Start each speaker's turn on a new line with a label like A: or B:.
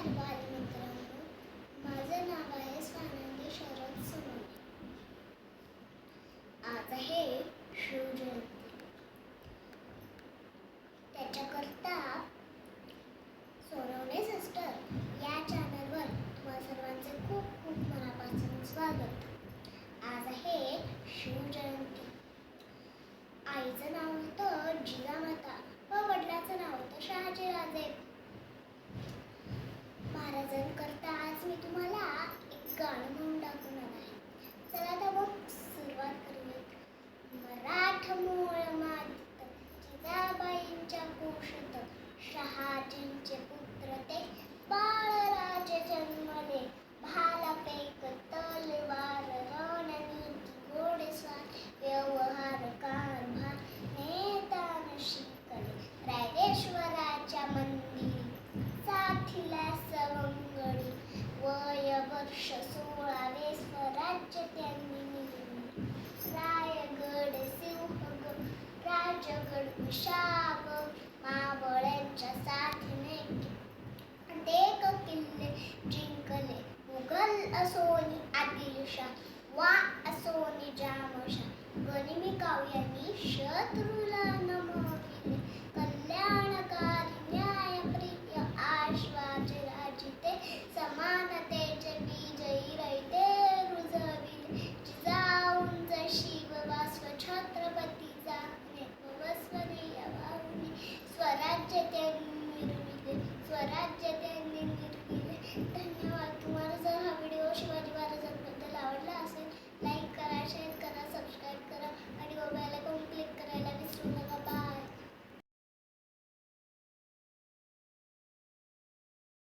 A: नमस्कार बालमित्रांनो, माझं नाव आहे स्वानंदी शरद सोनवणे. आज आहे शिवजयंती. त्याच्याकरता सोनवणे सिस्टर या चॅनलवर तुम्हा सर्वांचे खूप खूप मनापासून स्वागत. आज आहे शिवजयंती. आईचं नाव होतं जिजामाता व वडिलाचं नाव होतं शहाजीराजे. महाराजांकरता आज मी तुम्हाला एक गाणं म्हणून दाखवणार आहे. चला तर मग सुरुवात करूयात. मराठ मूळ मातीत जिजाबाईंच्या कुशीत शहाजींचे पुत्र ते बाळराजे जन्मले. भालाफेक तलवार रणनीती घोडेस्वार व्यवहार कारभार नेतान शिकले. रायरेश्वराच्या मंदिरी साथीला सवंगडी वय वर्ष 16 स्वराज्य त्यांनी मिळवले. रायगड सिंहगड राजगड विशाळ मावळ्यांच्या साथीने अनेक किल्ले जिंकले. मुघल असोनी आदिलशाह वा असोनी जामशाह गनिमी काव्यांनी शत्रू